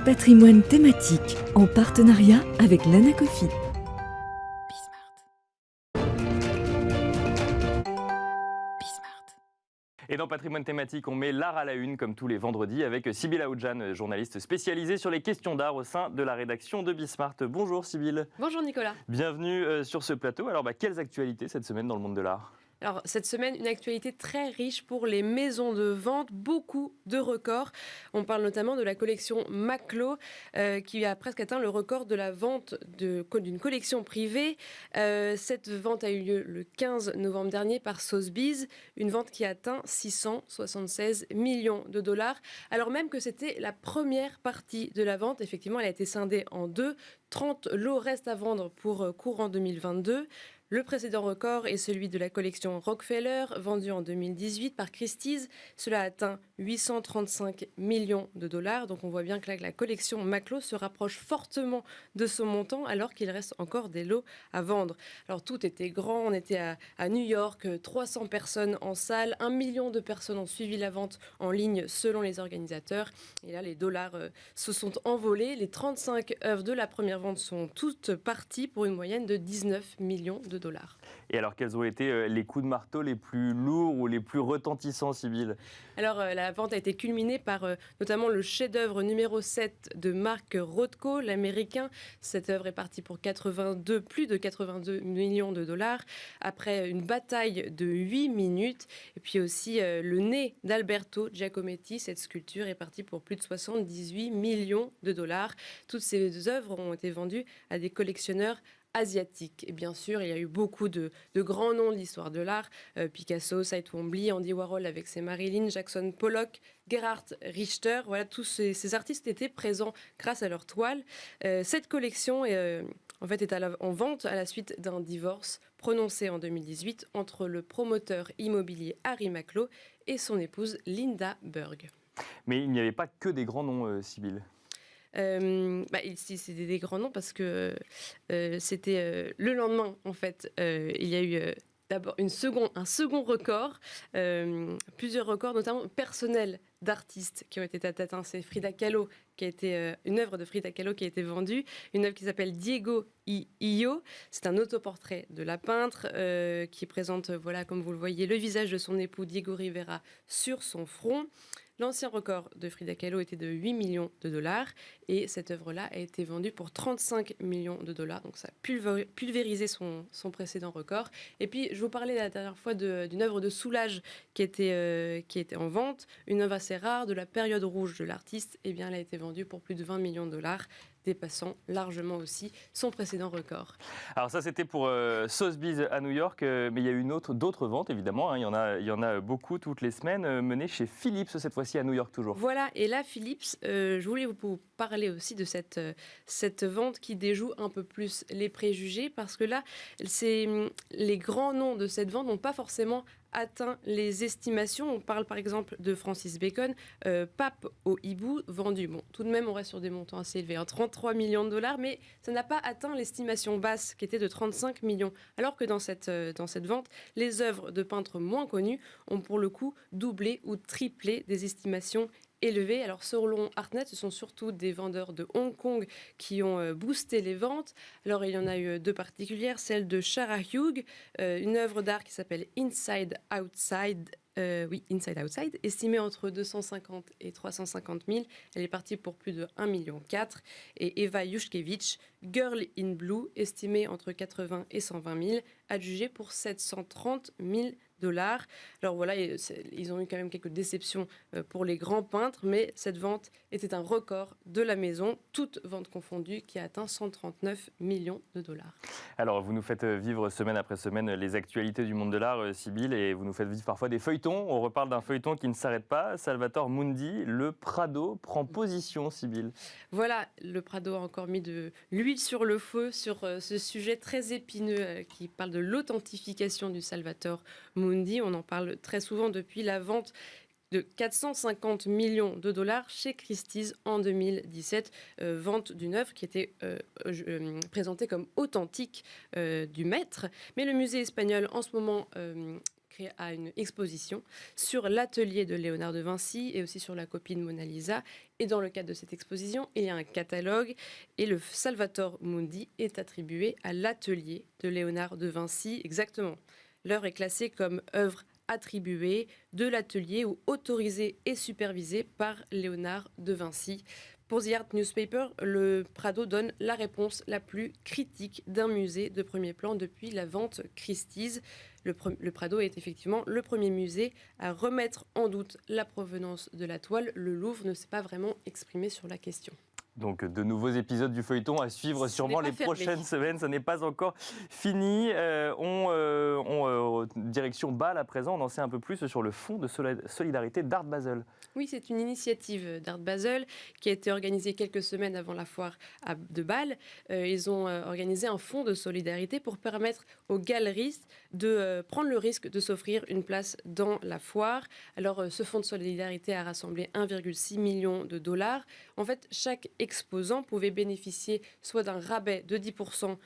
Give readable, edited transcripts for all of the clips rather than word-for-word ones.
Patrimoine thématique en partenariat avec l'Anacofi. Et dans Patrimoine thématique, on met l'art à la une comme tous les vendredis avec Sybille Aoudjan, journaliste spécialisée sur les questions d'art au sein de la rédaction de Bismart. Bonjour Sybille. Bonjour Nicolas. Bienvenue sur ce plateau. Alors quelles actualités cette semaine dans le monde de l'art ? Alors, cette semaine, une actualité très riche pour les maisons de vente, beaucoup de records. On parle notamment de la collection Maclo, qui a presque atteint le record de la vente d'une collection privée. Cette vente a eu lieu le 15 novembre dernier par Sotheby's, une vente qui a atteint 676 millions de dollars, alors même que c'était la première partie de la vente. Effectivement, elle a été scindée en deux. 30 lots restent à vendre pour courant 2022. Le précédent record est celui de la collection Rockefeller, vendue en 2018 par Christie's. Cela a atteint 835 millions de dollars. Donc on voit bien que là, la collection Maclo se rapproche fortement de son montant, alors qu'il reste encore des lots à vendre. Alors tout était grand, on était à New York, 300 personnes en salle, 1 million de personnes ont suivi la vente en ligne selon les organisateurs. Et là, les dollars se sont envolés. Les 35 œuvres de la première vente sont toutes parties pour une moyenne de 19 millions de dollars. Et alors, quels ont été les coups de marteau les plus lourds ou les plus retentissants, Sybille ? Alors, la vente a été culminée par notamment le chef-d'œuvre numéro 7 de Mark Rothko, l'américain. Cette œuvre est partie pour plus de 82 millions de dollars, après une bataille de 8 minutes. Et puis aussi le nez d'Alberto Giacometti, cette sculpture est partie pour plus de 78 millions de dollars. Toutes ces œuvres ont été vendues à des collectionneurs asiatique. Et bien sûr, il y a eu beaucoup de grands noms de l'histoire de l'art. Picasso, Cy Twombly, Andy Warhol avec ses Marilyn, Jackson Pollock, Gerhard Richter. Voilà, tous ces artistes étaient présents grâce à leurs toiles. Cette collection est en vente à la suite d'un divorce prononcé en 2018 entre le promoteur immobilier Harry Maclo et son épouse Linda Berg. Mais il n'y avait pas que des grands noms, Sybille. C'est des grands noms parce que c'était le lendemain, en fait. Il y a eu d'abord un second record, plusieurs records, notamment personnels d'artistes qui ont été atteints. C'est Frida Kahlo, qui a été une œuvre de Frida Kahlo qui a été vendue, une œuvre qui s'appelle Diego y Io. C'est un autoportrait de la peintre qui présente, voilà, comme vous le voyez, le visage de son époux Diego Rivera sur son front. L'ancien record de Frida Kahlo était de 8 millions de dollars et cette œuvre-là a été vendue pour 35 millions de dollars. Donc ça a pulvérisé son précédent record. Et puis je vous parlais la dernière fois d'une œuvre de Soulage qui était en vente, une œuvre assez rare de la période rouge de l'artiste. Eh bien, elle a été vendue pour plus de 20 millions de dollars, dépassant largement aussi son précédent record. Alors ça, c'était pour Sotheby's à New York, mais il y a eu d'autres ventes, évidemment. Hein. Il y en a beaucoup toutes les semaines, menées chez Philips, cette fois-ci à New York toujours. Voilà, et là, Philips, je voulais vous parler aussi de cette vente qui déjoue un peu plus les préjugés, parce que là, les grands noms de cette vente n'ont pas forcément atteint les estimations. On parle par exemple de Francis Bacon, pape au hibou, vendu. Bon, tout de même, on reste sur des montants assez élevés, 33 millions de dollars, mais ça n'a pas atteint l'estimation basse qui était de 35 millions. Alors que dans cette vente, les œuvres de peintres moins connus ont pour le coup doublé ou triplé des estimations élevées. Alors selon Artnet, ce sont surtout des vendeurs de Hong Kong qui ont boosté les ventes. Alors il y en a eu deux particulières, celle de Shara Hugh, une œuvre d'art qui s'appelle Inside Outside, estimée entre 250 et 350 000. Elle est partie pour plus de 1,4 million. Et Eva Yushkevich, Girl in Blue, estimée entre 80 et 120 000, adjugée pour 730 000 dollars. Alors voilà, ils ont eu quand même quelques déceptions pour les grands peintres, mais cette vente était un record de la maison, toute vente confondue, qui a atteint 139 millions de dollars. Alors, vous nous faites vivre semaine après semaine les actualités du monde de l'art, Sybille, et vous nous faites vivre parfois des feuilletons. On reparle d'un feuilleton qui ne s'arrête pas. Salvatore Mundi, le Prado prend position, Sybille. Voilà, le Prado a encore mis de l'huile sur le feu sur ce sujet très épineux qui parle de l'authentification du Salvatore Mundi. On en parle très souvent depuis la vente de 450 millions de dollars chez Christie's en 2017, vente d'une œuvre qui était présentée comme authentique du maître. Mais le musée espagnol en ce moment a une exposition sur l'atelier de Léonard de Vinci et aussi sur la copie de Mona Lisa. Et dans le cadre de cette exposition, il y a un catalogue et le Salvator Mundi est attribué à l'atelier de Léonard de Vinci. Exactement. L'œuvre est classée comme œuvre attribuée de l'atelier ou autorisée et supervisée par Léonard de Vinci. Pour The Art Newspaper, le Prado donne la réponse la plus critique d'un musée de premier plan depuis la vente Christie's. Le Prado est effectivement le premier musée à remettre en doute la provenance de la toile. Le Louvre ne s'est pas vraiment exprimé sur la question. Donc de nouveaux épisodes du feuilleton à suivre sûrement les prochaines semaines. Ça n'est pas encore fini. Direction Bâle à présent, on en sait un peu plus sur le fonds de solidarité d'Art Basel. Oui, c'est une initiative d'Art Basel qui a été organisée quelques semaines avant la foire de Bâle. Ils ont organisé un fonds de solidarité pour permettre aux galeristes de prendre le risque de s'offrir une place dans la foire. Alors, ce fonds de solidarité a rassemblé 1,6 million de dollars. En fait, chaque exposant pouvait bénéficier soit d'un rabais de 10%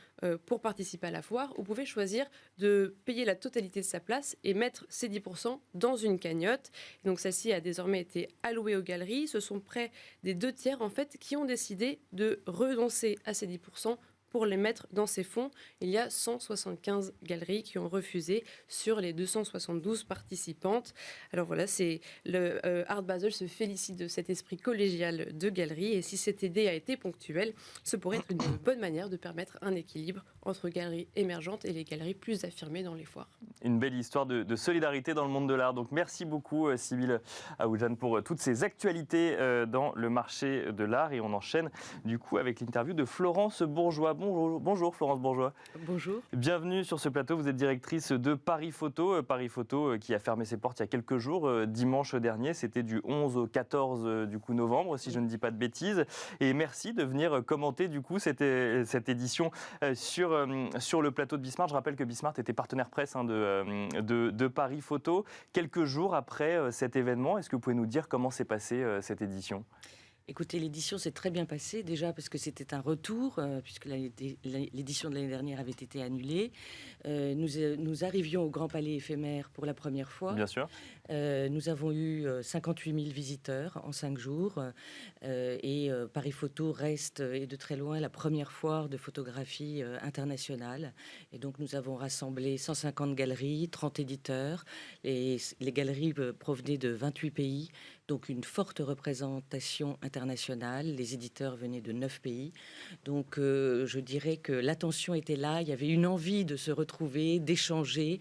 pour participer à la foire, ou pouvait choisir de payer la totalité de sa place et mettre ces 10% dans une cagnotte. Et donc celle-ci a désormais été allouée aux galeries. Ce sont près des 2/3 en fait qui ont décidé de renoncer à ces 10% pour les mettre dans ces fonds. Il y a 175 galeries qui ont refusé sur les 272 participantes. Alors voilà, c'est le Art Basel se félicite de cet esprit collégial de galeries, et si cette idée a été ponctuelle, ce pourrait être une bonne manière de permettre un équilibre entre galeries émergentes et les galeries plus affirmées dans les foires. Une belle histoire de solidarité dans le monde de l'art. Donc merci beaucoup Sybille Aoudjan pour toutes ces actualités dans le marché de l'art, et on enchaîne du coup avec l'interview de Florence Bourgeois. Bonjour Florence Bourgeois. Bonjour. Bienvenue sur ce plateau. Vous êtes directrice de Paris Photo. Paris Photo qui a fermé ses portes il y a quelques jours, dimanche dernier. C'était du 11 au 14 novembre, si je ne dis pas de bêtises. Et merci de venir commenter du coup cette édition sur le plateau de Bismart. Je rappelle que Bismart était partenaire presse de Paris Photo. Quelques jours après cet événement, est-ce que vous pouvez nous dire comment s'est passée cette édition ? Écoutez, l'édition s'est très bien passée, déjà parce que c'était un retour, puisque l'édition de l'année dernière avait été annulée. Nous arrivions au Grand Palais éphémère pour la première fois. Bien sûr. Nous avons eu 58 000 visiteurs en 5 jours. Et Paris Photo reste, et de très loin, la première foire de photographie internationale. Et donc nous avons rassemblé 150 galeries, 30 éditeurs. Les galeries provenaient de 28 pays. Donc une forte représentation internationale. Les éditeurs venaient de 9 pays. Donc je dirais que l'attention était là. Il y avait une envie de se retrouver, d'échanger.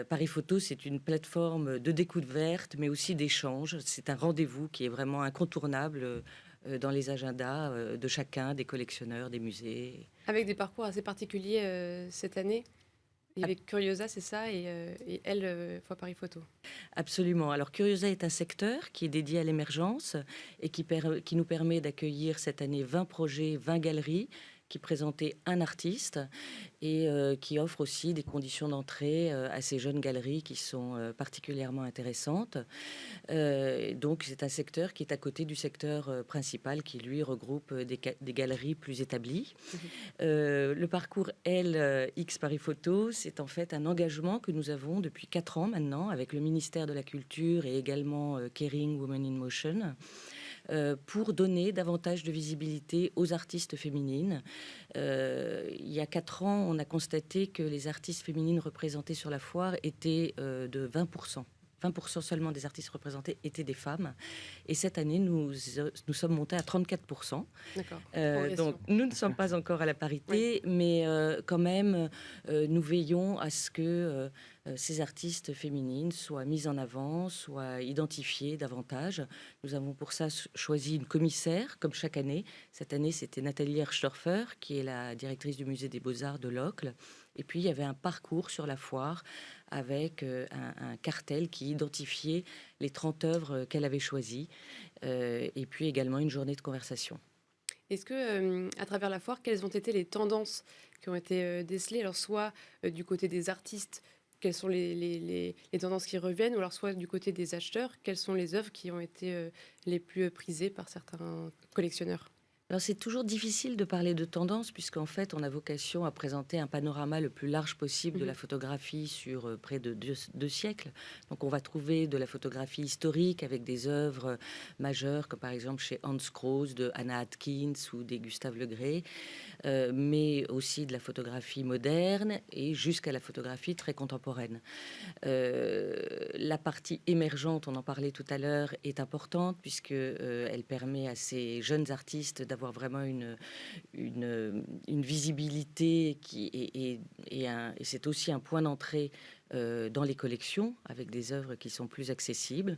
Paris Photo, c'est une plateforme de découverte, mais aussi d'échange. C'est un rendez-vous qui est vraiment incontournable dans les agendas de chacun, des collectionneurs, des musées. Avec des parcours assez particuliers cette année. Il y avait Curiosa, c'est ça, et elle, fois Paris Photo. Absolument. Alors Curiosa est un secteur qui est dédié à l'émergence et qui nous permet d'accueillir cette année 20 projets, 20 galeries qui présentaient un artiste et qui offre aussi des conditions d'entrée à ces jeunes galeries qui sont particulièrement intéressantes. Donc c'est un secteur qui est à côté du secteur principal qui lui regroupe des galeries plus établies. Le parcours X Paris Photo, c'est en fait un engagement que nous avons depuis 4 ans maintenant avec le ministère de la Culture et également Kering Women in Motion. Pour donner davantage de visibilité aux artistes féminines. Il y a 4 ans, on a constaté que les artistes féminines représentées sur la foire étaient de 20%. 20% seulement des artistes représentés étaient des femmes. Et cette année, nous sommes montés à 34%. D'accord. Donc, nous ne sommes pas encore à la parité, oui. Mais quand même, nous veillons à ce que ces artistes féminines soient mises en avant, soient identifiées davantage. Nous avons pour ça choisi une commissaire, comme chaque année. Cette année, c'était Nathalie Herschdorfer, qui est la directrice du musée des Beaux-Arts de Locle. Et puis, il y avait un parcours sur la foire avec un cartel qui identifiait les 30 œuvres qu'elle avait choisies. Et puis également une journée de conversation. Est-ce que, à travers la foire, quelles ont été les tendances qui ont été décelées ? Alors, soit du côté des artistes, quelles sont les tendances qui reviennent, ou alors soit du côté des acheteurs, quelles sont les œuvres qui ont été les plus prisées par certains collectionneurs ? Alors c'est toujours difficile de parler de tendance puisqu'en fait on a vocation à présenter un panorama le plus large possible de la photographie sur près de deux siècles. Donc on va trouver de la photographie historique avec des œuvres majeures comme par exemple chez Hans Kraus de Anna Atkins ou des Gustave Le Gray, mais aussi de la photographie moderne et jusqu'à la photographie très contemporaine. La partie émergente, on en parlait tout à l'heure, est importante puisque elle permet à ces jeunes artistes d'avoir vraiment une visibilité et c'est aussi un point d'entrée dans les collections, avec des œuvres qui sont plus accessibles.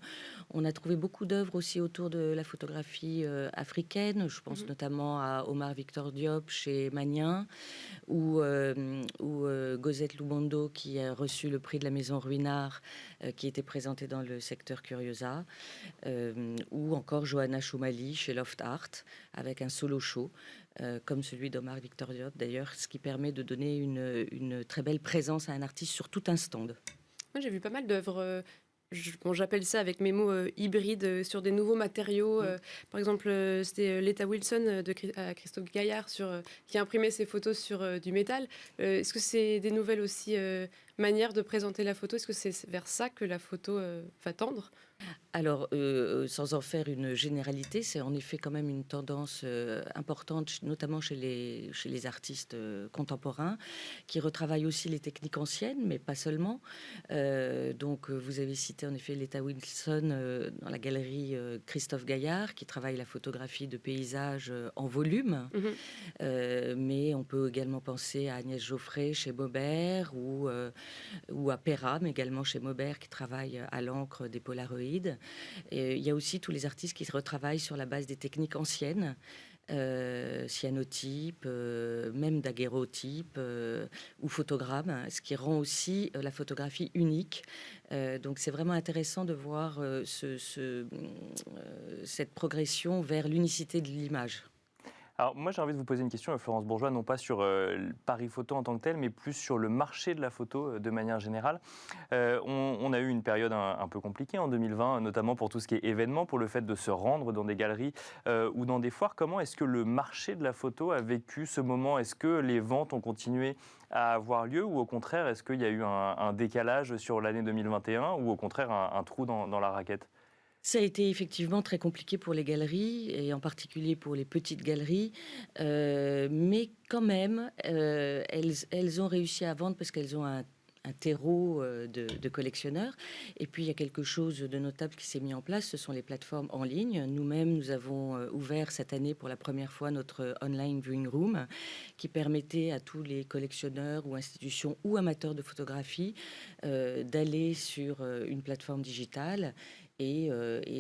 On a trouvé beaucoup d'œuvres aussi autour de la photographie africaine. Je pense notamment à Omar Victor Diop chez Magnin, ou Gosette Lubondo qui a reçu le prix de la Maison Ruinart, qui était présenté dans le secteur Curiosa, ou encore Johanna Choumali chez Loft Art, avec un solo show, comme celui d'Omar Victor Diop d'ailleurs, ce qui permet de donner une très belle présence à un artiste sur tout un stand. Moi, j'ai vu pas mal d'œuvres. J'appelle ça avec mes mots hybrides sur des nouveaux matériaux. Par exemple, c'était Letta Wilson à Christophe Gaillard qui a imprimé ses photos sur du métal. Est-ce que c'est des nouvelles aussi manières de présenter la photo? Est-ce que c'est vers ça que la photo va tendre? Alors, sans en faire une généralité, c'est en effet quand même une tendance importante, notamment chez les artistes contemporains, qui retravaillent aussi les techniques anciennes, mais pas seulement. Donc, vous avez cité en effet Letta Wilson dans la galerie Christophe Gaillard, qui travaille la photographie de paysages en volume. Mais on peut également penser à Agnès Geoffrey chez Maubert ou à Perram, également chez Maubert, qui travaille à l'encre des polaroïdes. Et il y a aussi tous les artistes qui se retravaillent sur la base des techniques anciennes, cyanotype, même daguerreotype ou photogramme, ce qui rend aussi la photographie unique. Donc c'est vraiment intéressant de voir cette progression vers l'unicité de l'image. Alors moi j'ai envie de vous poser une question, Florence Bourgeois, non pas sur Paris Photo en tant que tel, mais plus sur le marché de la photo de manière générale. On a eu une période un peu compliquée en 2020, notamment pour tout ce qui est événements, pour le fait de se rendre dans des galeries ou dans des foires. Comment est-ce que le marché de la photo a vécu ce moment? Est-ce que les ventes ont continué à avoir lieu ou au contraire, est-ce qu'il y a eu un décalage sur l'année 2021 ou au contraire un trou dans la raquette? Ça a été effectivement très compliqué pour les galeries, et en particulier pour les petites galeries. Mais quand même, elles ont réussi à vendre parce qu'elles ont un terreau de collectionneurs. Et puis, il y a quelque chose de notable qui s'est mis en place, ce sont les plateformes en ligne. Nous-mêmes, nous avons ouvert cette année pour la première fois notre online viewing room qui permettait à tous les collectionneurs ou institutions ou amateurs de photographie d'aller sur une plateforme digitale et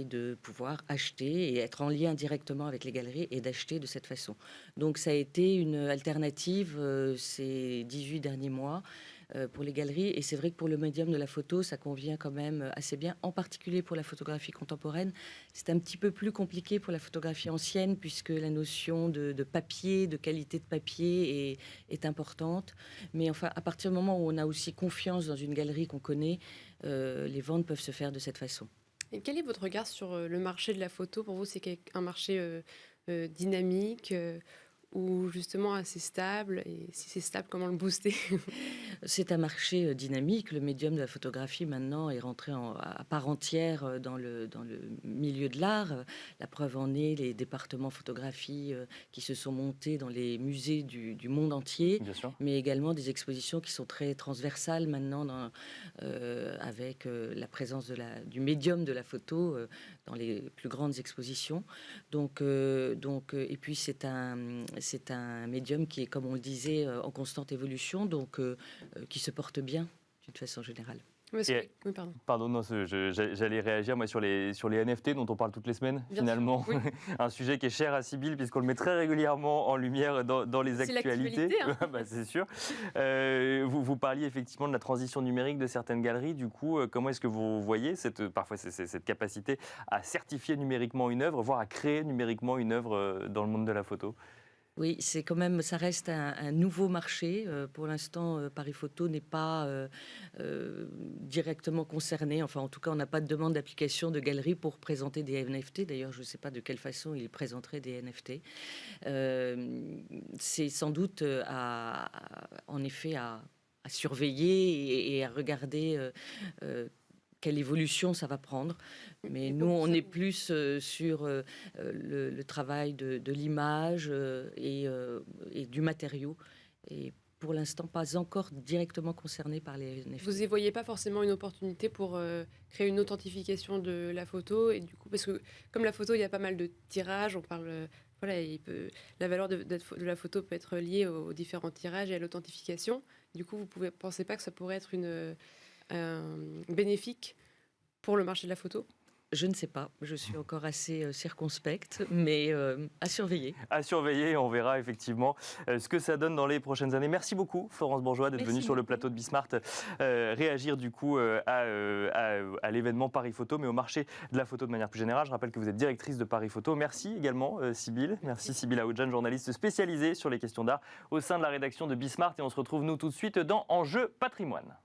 de pouvoir acheter et être en lien directement avec les galeries et d'acheter de cette façon. Donc ça a été une alternative ces 18 derniers mois pour les galeries, et c'est vrai que pour le médium de la photo, ça convient quand même assez bien, en particulier pour la photographie contemporaine. C'est un petit peu plus compliqué pour la photographie ancienne, puisque la notion de papier, de qualité de papier est importante. Mais enfin, à partir du moment où on a aussi confiance dans une galerie qu'on connaît, les ventes peuvent se faire de cette façon. Et quel est votre regard sur le marché de la photo? Pour vous, c'est un marché dynamique ou justement assez stable? Et si c'est stable, comment le booster? C'est un marché dynamique. Le médium de la photographie, maintenant, est rentré à part entière dans le milieu de l'art. La preuve en est les départements photographie qui se sont montés dans les musées du monde entier, mais également des expositions qui sont très transversales maintenant, avec la présence du médium de la photo dans les plus grandes expositions. Et puis c'est un médium qui est, comme on le disait, en constante évolution, donc qui se porte bien d'une façon générale. Oui, pardon. Pardon, non, j'allais réagir moi sur les NFT dont on parle toutes les semaines, bien finalement. Sûr, oui. Un sujet qui est cher à Sybille puisqu'on le met très régulièrement en lumière dans les actualités. Hein. Bah, c'est sûr. Vous parliez effectivement de la transition numérique de certaines galeries. Du coup, comment est-ce que vous voyez parfois cette capacité à certifier numériquement une œuvre, voire à créer numériquement une œuvre dans le monde de la photo? Oui, c'est quand même, ça reste un nouveau marché. Pour l'instant, Paris Photo n'est pas directement concerné. Enfin, en tout cas, on n'a pas de demande d'application de galerie pour présenter des NFT. D'ailleurs, je ne sais pas de quelle façon ils présenteraient des NFT. C'est sans doute, en effet, à surveiller et à regarder quelle évolution ça va prendre. Mais nous, on est plus sur le travail de l'image et du matériau. Et pour l'instant, pas encore directement concerné par les NFT. Vous y voyez pas forcément une opportunité pour créer une authentification de la photo, et du coup, parce que comme la photo, il y a pas mal de tirages, on parle, voilà, la valeur de la photo peut être liée aux différents tirages et à l'authentification. Du coup, vous pensez pas que ça pourrait être bénéfique pour le marché de la photo? Je ne sais pas, je suis encore assez circonspecte, mais à surveiller. À surveiller, on verra effectivement ce que ça donne dans les prochaines années. Merci beaucoup Florence Bourgeois d'être venue sur le plateau de Bismart réagir du coup à l'événement Paris Photo, mais au marché de la photo de manière plus générale. Je rappelle que vous êtes directrice de Paris Photo. Merci également Sybille. Merci Sybille Aoudjan, journaliste spécialisée sur les questions d'art au sein de la rédaction de Bismart. Et on se retrouve nous tout de suite dans Enjeu Patrimoine.